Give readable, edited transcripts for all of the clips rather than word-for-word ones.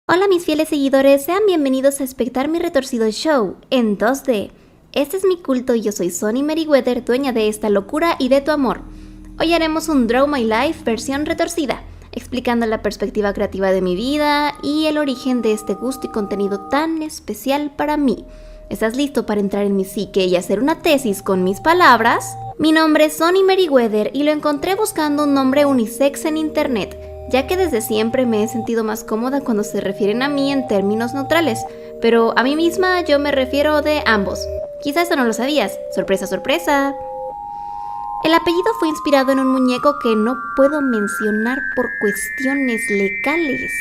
Hola mis fieles seguidores, sean bienvenidos a espectar mi retorcido show en 2D. Este es mi culto y yo soy Sonny Merriweather, dueña de esta locura y de tu amor. Hoy haremos un Draw My Life versión retorcida, explicando la perspectiva creativa de mi vida y el origen de este gusto y contenido tan especial para mí. ¿Estás listo para entrar en mi psique y hacer una tesis con mis palabras? Mi nombre es Sonny Merriweather y lo encontré buscando un nombre unisex en internet, ya que desde siempre me he sentido más cómoda cuando se refieren a mí en términos neutrales, pero a mí misma yo me refiero de ambos. Quizás eso no lo sabías. ¡Sorpresa, sorpresa! El apellido fue inspirado en un muñeco que no puedo mencionar por cuestiones legales,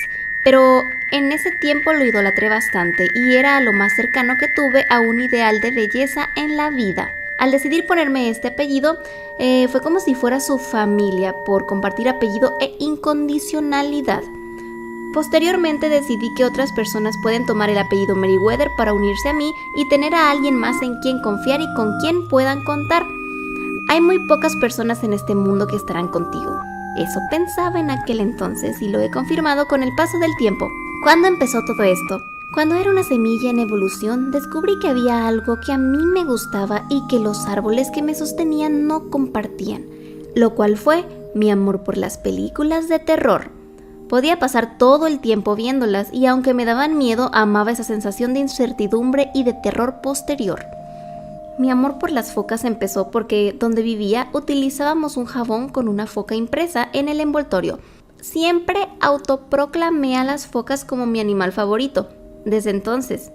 pero en ese tiempo lo idolatré bastante y era lo más cercano que tuve a un ideal de belleza en la vida. Al decidir ponerme este apellido, fue como si fuera su familia, por compartir apellido e incondicionalidad. Posteriormente decidí que otras personas pueden tomar el apellido Merriweather para unirse a mí y tener a alguien más en quien confiar y con quien puedan contar. Hay muy pocas personas en este mundo que estarán contigo. Eso pensaba en aquel entonces y lo he confirmado con el paso del tiempo. ¿Cuándo empezó todo esto? Cuando era una semilla en evolución, descubrí que había algo que a mí me gustaba y que los árboles que me sostenían no compartían, lo cual fue mi amor por las películas de terror. Podía pasar todo el tiempo viéndolas y aunque me daban miedo, amaba esa sensación de incertidumbre y de terror posterior. Mi amor por las focas empezó porque donde vivía utilizábamos un jabón con una foca impresa en el envoltorio. Siempre autoproclamé a las focas como mi animal favorito. Desde entonces,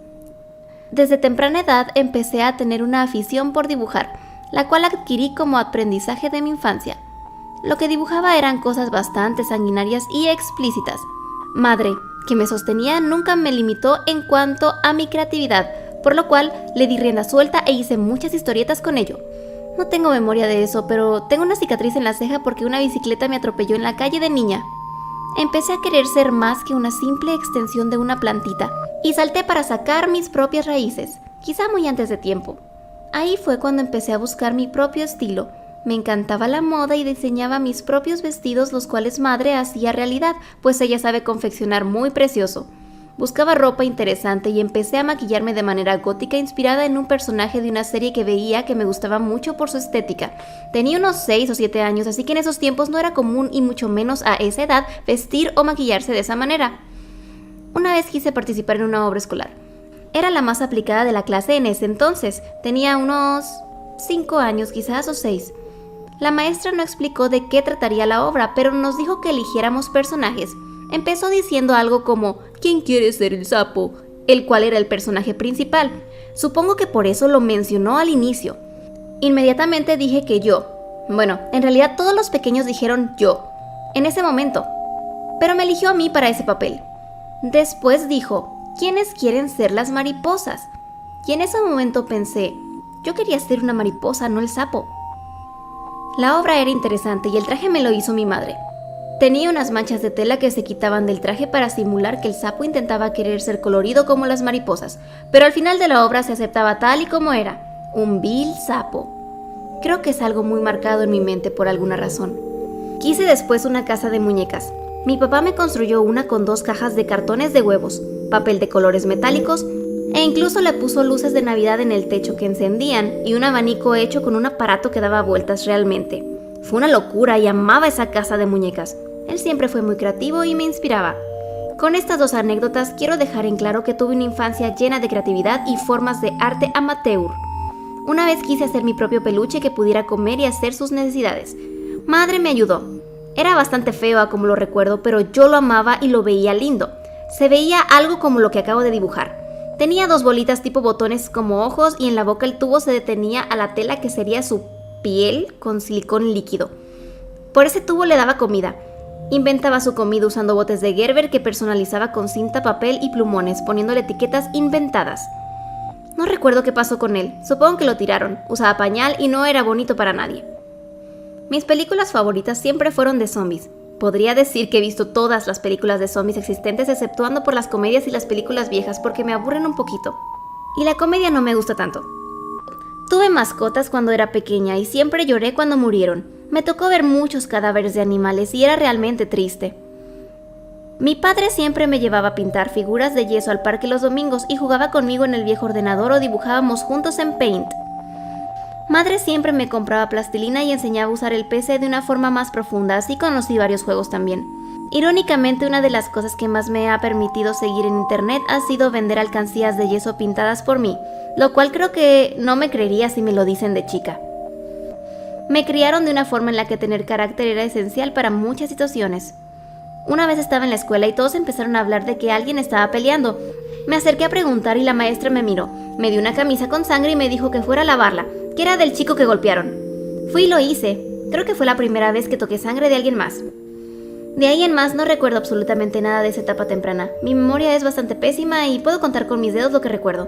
desde temprana edad empecé a tener una afición por dibujar, la cual adquirí como aprendizaje de mi infancia. Lo que dibujaba eran cosas bastante sanguinarias y explícitas. Madre, que me sostenía, nunca me limitó en cuanto a mi creatividad, por lo cual le di rienda suelta e hice muchas historietas con ello. No tengo memoria de eso, pero tengo una cicatriz en la ceja porque una bicicleta me atropelló en la calle de niña. Empecé a querer ser más que una simple extensión de una plantita y salté para sacar mis propias raíces, quizá muy antes de tiempo. Ahí fue cuando empecé a buscar mi propio estilo. Me encantaba la moda y diseñaba mis propios vestidos, los cuales madre hacía realidad, pues ella sabe confeccionar muy precioso. Buscaba ropa interesante y empecé a maquillarme de manera gótica inspirada en un personaje de una serie que veía que me gustaba mucho por su estética. Tenía unos 6 o 7 años, así que en esos tiempos no era común y mucho menos a esa edad vestir o maquillarse de esa manera. Una vez quise participar en una obra escolar. Era la más aplicada de la clase en ese entonces. Tenía unos 5 años quizás o 6. La maestra no explicó de qué trataría la obra, pero nos dijo que eligiéramos personajes. Empezó diciendo algo como ¿quién quiere ser el sapo?, el cual era el personaje principal. Supongo que por eso lo mencionó al inicio. Inmediatamente dije que yo. Bueno, en realidad todos los pequeños dijeron yo, en ese momento. Pero me eligió a mí para ese papel. Después dijo, ¿quiénes quieren ser las mariposas? Y en ese momento pensé, yo quería ser una mariposa, no el sapo. La obra era interesante y el traje me lo hizo mi madre. Tenía unas manchas de tela que se quitaban del traje para simular que el sapo intentaba querer ser colorido como las mariposas, pero al final de la obra se aceptaba tal y como era, un vil sapo. Creo que es algo muy marcado en mi mente por alguna razón. Quise después una casa de muñecas. Mi papá me construyó una con 2 cajas de cartones de huevos, papel de colores metálicos e incluso le puso luces de Navidad en el techo que encendían y un abanico hecho con un aparato que daba vueltas realmente. Fue una locura y amaba esa casa de muñecas. Él siempre fue muy creativo y me inspiraba. Con estas 2 anécdotas quiero dejar en claro que tuve una infancia llena de creatividad y formas de arte amateur. Una vez quise hacer mi propio peluche que pudiera comer y hacer sus necesidades. Madre me ayudó. Era bastante feo a como lo recuerdo, pero yo lo amaba y lo veía lindo. Se veía algo como lo que acabo de dibujar. Tenía 2 bolitas tipo botones como ojos y en la boca el tubo se detenía a la tela que sería su piel con silicón líquido. Por ese tubo le daba comida. Inventaba su comida usando botes de Gerber que personalizaba con cinta, papel y plumones, poniéndole etiquetas inventadas. No recuerdo qué pasó con él, supongo que lo tiraron, usaba pañal y no era bonito para nadie. Mis películas favoritas siempre fueron de zombies. Podría decir que he visto todas las películas de zombies existentes exceptuando por las comedias y las películas viejas porque me aburren un poquito. Y la comedia no me gusta tanto. Tuve mascotas cuando era pequeña y siempre lloré cuando murieron. Me tocó ver muchos cadáveres de animales y era realmente triste. Mi padre siempre me llevaba a pintar figuras de yeso al parque los domingos y jugaba conmigo en el viejo ordenador o dibujábamos juntos en Paint. Madre siempre me compraba plastilina y enseñaba a usar el PC de una forma más profunda, así conocí varios juegos también. Irónicamente, una de las cosas que más me ha permitido seguir en internet ha sido vender alcancías de yeso pintadas por mí, lo cual creo que no me creería si me lo dicen de chica. Me criaron de una forma en la que tener carácter era esencial para muchas situaciones. Una vez estaba en la escuela y todos empezaron a hablar de que alguien estaba peleando. Me acerqué a preguntar y la maestra me miró, me dio una camisa con sangre y me dijo que fuera a lavarla, que era del chico que golpearon. Fui y lo hice. Creo que fue la primera vez que toqué sangre de alguien más. De ahí en más no recuerdo absolutamente nada de esa etapa temprana. Mi memoria es bastante pésima y puedo contar con mis dedos lo que recuerdo.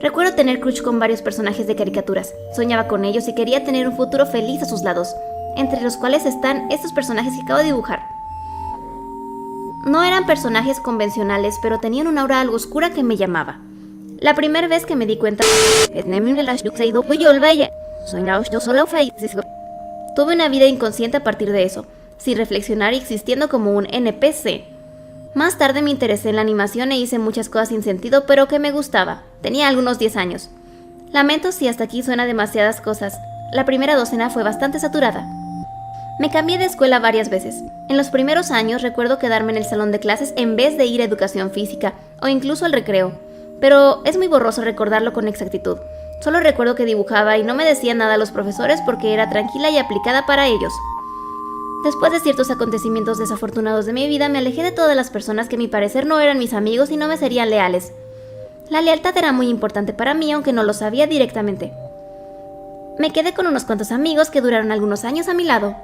Recuerdo tener crush con varios personajes de caricaturas. Soñaba con ellos y quería tener un futuro feliz a sus lados, entre los cuales están estos personajes que acabo de dibujar. No eran personajes convencionales, pero tenían una aura algo oscura que me llamaba. La primera vez que me di cuenta, tuve una vida inconsciente a partir de eso, sin reflexionar y existiendo como un NPC. Más tarde me interesé en la animación e hice muchas cosas sin sentido, pero que me gustaba. Tenía algunos 10 años. Lamento si hasta aquí suena demasiadas cosas. La primera docena fue bastante saturada. Me cambié de escuela varias veces. En los primeros años recuerdo quedarme en el salón de clases en vez de ir a educación física, o incluso al recreo. Pero es muy borroso recordarlo con exactitud. Solo recuerdo que dibujaba y no me decían nada a los profesores porque era tranquila y aplicada para ellos. Después de ciertos acontecimientos desafortunados de mi vida, me alejé de todas las personas que a mi parecer no eran mis amigos y no me serían leales. La lealtad era muy importante para mí, aunque no lo sabía directamente. Me quedé con unos cuantos amigos que duraron algunos años a mi lado.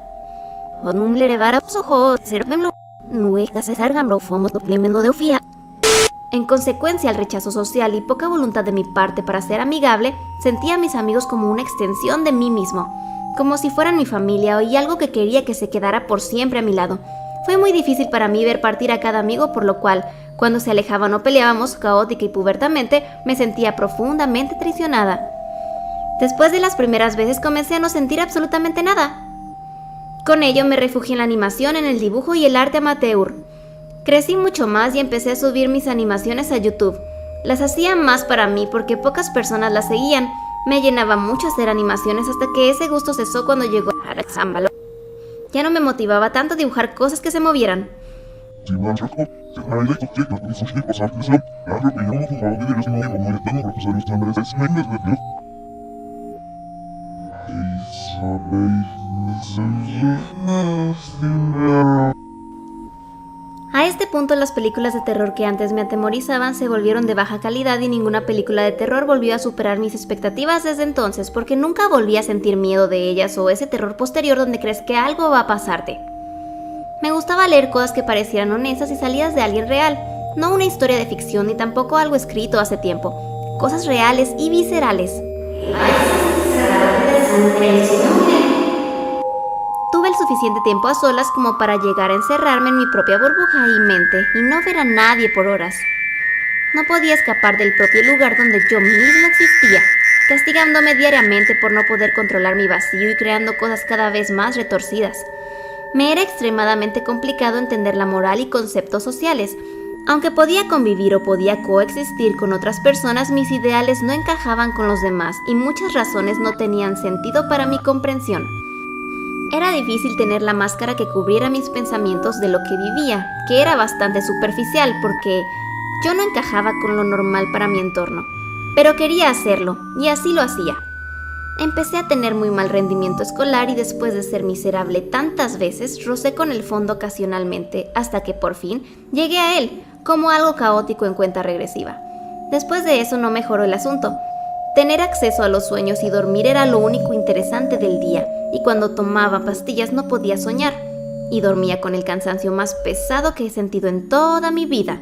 En consecuencia al rechazo social y poca voluntad de mi parte para ser amigable, sentía a mis amigos como una extensión de mí mismo, como si fueran mi familia y algo que quería que se quedara por siempre a mi lado. Fue muy difícil para mí ver partir a cada amigo, por lo cual, cuando se alejaban o peleábamos, caótica y pubertamente, me sentía profundamente traicionada. Después de las primeras veces comencé a no sentir absolutamente nada. Con ello me refugié en la animación, en el dibujo y el arte amateur. Crecí mucho más y empecé a subir mis animaciones a YouTube. Las hacía más para mí porque pocas personas las seguían. Me llenaba mucho hacer animaciones hasta que ese gusto cesó cuando llegó a Xambalo. Ya no me motivaba tanto dibujar cosas que se movieran. A este punto las películas de terror que antes me atemorizaban se volvieron de baja calidad y ninguna película de terror volvió a superar mis expectativas desde entonces, porque nunca volví a sentir miedo de ellas o ese terror posterior donde crees que algo va a pasarte. Me gustaba leer cosas que parecieran honestas y salidas de alguien real, no una historia de ficción ni tampoco algo escrito hace tiempo, cosas reales y viscerales. Tuve el suficiente tiempo a solas como para llegar a encerrarme en mi propia burbuja y mente y no ver a nadie por horas. No podía escapar del propio lugar donde yo mismo existía, castigándome diariamente por no poder controlar mi vacío y creando cosas cada vez más retorcidas. Me era extremadamente complicado entender la moral y conceptos sociales. Aunque podía convivir o podía coexistir con otras personas, mis ideales no encajaban con los demás y muchas razones no tenían sentido para mi comprensión. Era difícil tener la máscara que cubriera mis pensamientos de lo que vivía, que era bastante superficial porque yo no encajaba con lo normal para mi entorno. Pero quería hacerlo, y así lo hacía. Empecé a tener muy mal rendimiento escolar y después de ser miserable tantas veces, rocé con el fondo ocasionalmente, hasta que por fin llegué a él, como algo caótico en cuenta regresiva. Después de eso no mejoró el asunto. Tener acceso a los sueños y dormir era lo único interesante del día, y cuando tomaba pastillas no podía soñar, y dormía con el cansancio más pesado que he sentido en toda mi vida.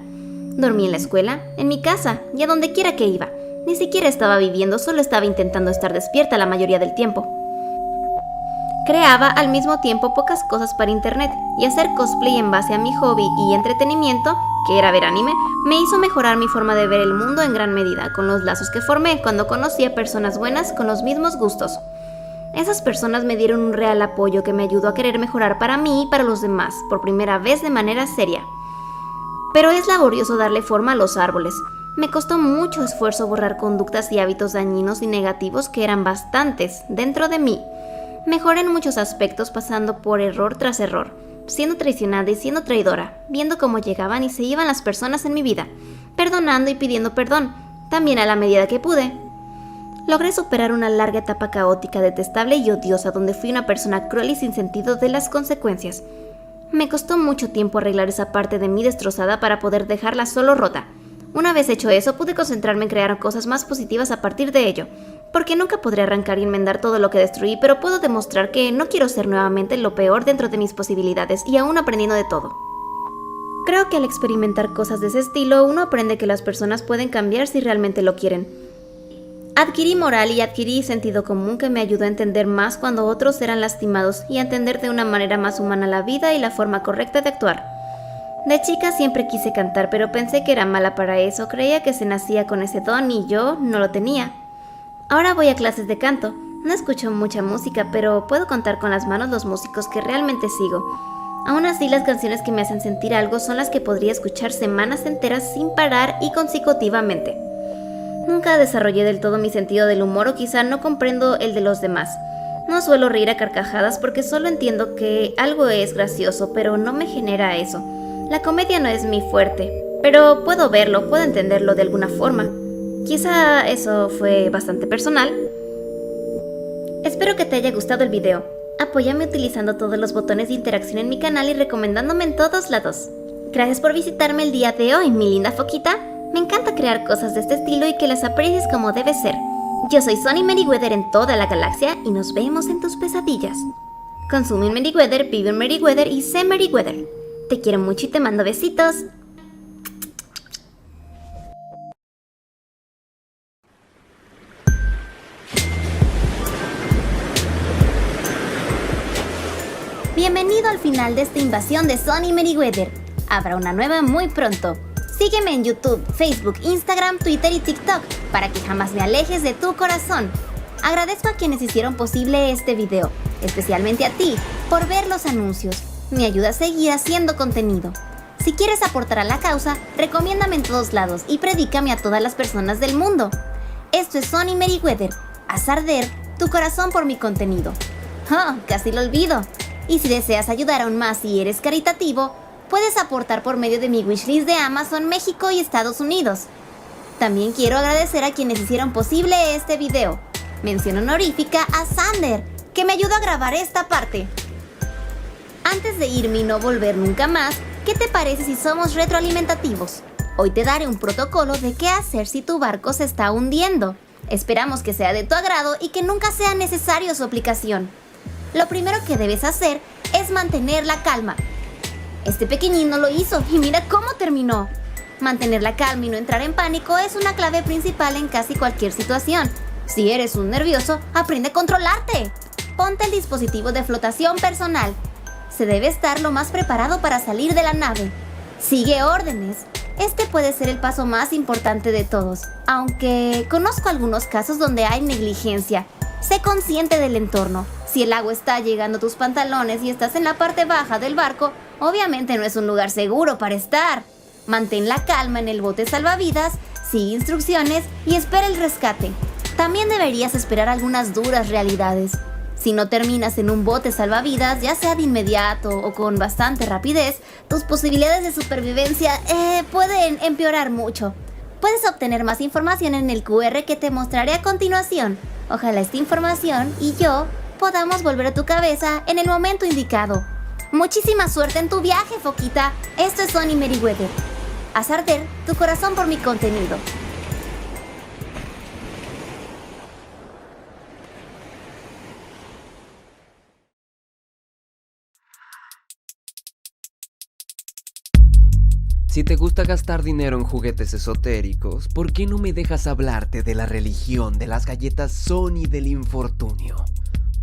Dormí en la escuela, en mi casa y a donde quiera que iba. Ni siquiera estaba viviendo, solo estaba intentando estar despierta la mayoría del tiempo. Creaba al mismo tiempo pocas cosas para internet, y hacer cosplay en base a mi hobby y entretenimiento, que era ver anime, me hizo mejorar mi forma de ver el mundo en gran medida, con los lazos que formé cuando conocí a personas buenas con los mismos gustos. Esas personas me dieron un real apoyo que me ayudó a querer mejorar para mí y para los demás, por primera vez de manera seria. pero es laborioso darle forma a los árboles. Me costó mucho esfuerzo borrar conductas y hábitos dañinos y negativos que eran bastantes dentro de mí. Mejoré en muchos aspectos pasando por error tras error, siendo traicionada y siendo traidora, viendo cómo llegaban y se iban las personas en mi vida, perdonando y pidiendo perdón, también a la medida que pude. Logré superar una larga etapa caótica, detestable y odiosa donde fui una persona cruel y sin sentido de las consecuencias. Me costó mucho tiempo arreglar esa parte de mí destrozada para poder dejarla solo rota. Una vez hecho eso, pude concentrarme en crear cosas más positivas a partir de ello, porque nunca podré arrancar y enmendar todo lo que destruí, pero puedo demostrar que no quiero ser nuevamente lo peor dentro de mis posibilidades y aún aprendiendo de todo. Creo que al experimentar cosas de ese estilo, uno aprende que las personas pueden cambiar si realmente lo quieren. Adquirí moral y adquirí sentido común que me ayudó a entender más cuando otros eran lastimados y a entender de una manera más humana la vida y la forma correcta de actuar. De chica siempre quise cantar, pero pensé que era mala para eso, creía que se nacía con ese don y yo no lo tenía. Ahora voy a clases de canto, no escucho mucha música, pero puedo contar con las manos los músicos que realmente sigo. Aún así, las canciones que me hacen sentir algo son las que podría escuchar semanas enteras sin parar y consecutivamente. Nunca desarrollé del todo mi sentido del humor o quizá no comprendo el de los demás. No suelo reír a carcajadas porque solo entiendo que algo es gracioso, pero no me genera eso. La comedia no es mi fuerte, pero puedo verlo, puedo entenderlo de alguna forma. Quizá eso fue bastante personal. Espero que te haya gustado el video. Apóyame utilizando todos los botones de interacción en mi canal y recomendándome en todos lados. Gracias por visitarme el día de hoy, mi linda foquita. Me encanta crear cosas de este estilo y que las aprecies como debe ser. Yo soy Sony Meriwether en toda la galaxia y nos vemos en tus pesadillas. Consume un Meriwether, vive un Meriwether y sé Meriwether. Te quiero mucho y te mando besitos. Bienvenido al final de esta invasión de Sony Meriwether. Habrá una nueva muy pronto. Sígueme en YouTube, Facebook, Instagram, Twitter y TikTok para que jamás me alejes de tu corazón. Agradezco a quienes hicieron posible este video, especialmente a ti, por ver los anuncios. Me ayuda a seguir haciendo contenido. Si quieres aportar a la causa, recomiéndame en todos lados y predícame a todas las personas del mundo. Esto es Sony Meriwether. Haz arder tu corazón por mi contenido. ¡Oh! Casi lo olvido. Y si deseas ayudar aún más y eres caritativo, puedes aportar por medio de mi wishlist de Amazon, México y Estados Unidos. También quiero agradecer a quienes hicieron posible este video. Mención honorífica a Sander, que me ayudó a grabar esta parte. Antes de irme y no volver nunca más, ¿qué te parece si somos retroalimentativos? Hoy te daré un protocolo de qué hacer si tu barco se está hundiendo. Esperamos que sea de tu agrado y que nunca sea necesario su aplicación. Lo primero que debes hacer es mantener la calma. Este pequeñín no lo hizo y mira cómo terminó. Mantener la calma y no entrar en pánico es una clave principal en casi cualquier situación. Si eres un nervioso, aprende a controlarte. Ponte el dispositivo de flotación personal. Se debe estar lo más preparado para salir de la nave. Sigue órdenes. Este puede ser el paso más importante de todos, aunque conozco algunos casos donde hay negligencia. Sé consciente del entorno. Si el agua está llegando a tus pantalones y estás en la parte baja del barco, obviamente no es un lugar seguro para estar. Mantén la calma en el bote salvavidas, sigue instrucciones y espera el rescate. También deberías esperar algunas duras realidades. Si no terminas en un bote salvavidas, ya sea de inmediato o con bastante rapidez, tus posibilidades de supervivencia pueden empeorar mucho. Puedes obtener más información en el QR que te mostraré a continuación. Ojalá esta información y yo podamos volver a tu cabeza en el momento indicado. Muchísima suerte en tu viaje, foquita. Esto es Sony Meriwether. Haz arder tu corazón por mi contenido. Si te gusta gastar dinero en juguetes esotéricos, ¿por qué no me dejas hablarte de la religión de las galletas Sony del infortunio?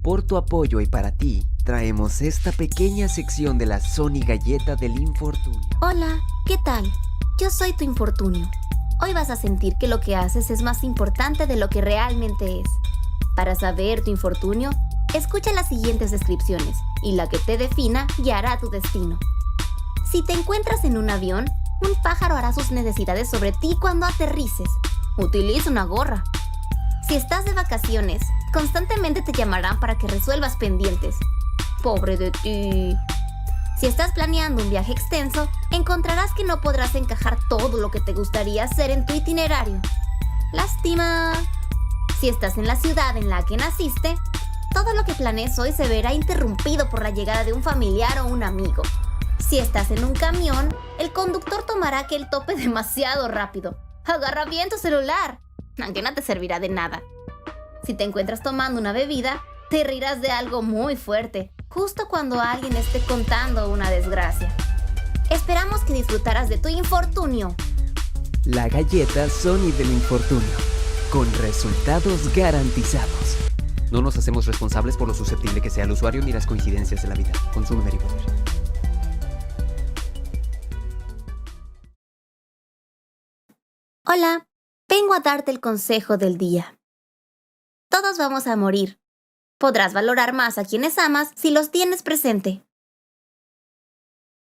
Por tu apoyo y para ti, traemos esta pequeña sección de la Sony Galleta del Infortunio. Hola, ¿qué tal? Yo soy tu infortunio. Hoy vas a sentir que lo que haces es más importante de lo que realmente es. Para saber tu infortunio, escucha las siguientes descripciones y la que te defina guiará tu destino. Si te encuentras en un avión, Un pájaro hará sus necesidades sobre ti cuando aterrices. Utiliza una gorra. Si estás de vacaciones, constantemente te llamarán para que resuelvas pendientes. Pobre de ti. Si estás planeando un viaje extenso, encontrarás que no podrás encajar todo lo que te gustaría hacer en tu itinerario. Lástima. Si estás en la ciudad en la que naciste, todo lo que planees hoy se verá interrumpido por la llegada de un familiar o un amigo. Si estás en un camión, el conductor tomará aquel tope demasiado rápido. Agarra bien tu celular, aunque no te servirá de nada. Si te encuentras tomando una bebida, te rirás de algo muy fuerte, justo cuando alguien esté contando una desgracia. Esperamos que disfrutaras de tu infortunio. La galleta Sony del infortunio, con resultados garantizados. No nos hacemos responsables por lo susceptible que sea el usuario ni las coincidencias de la vida. Consume Meriwether. Hola, vengo a darte el consejo del día. Todos vamos a morir. Podrás valorar más a quienes amas si los tienes presente.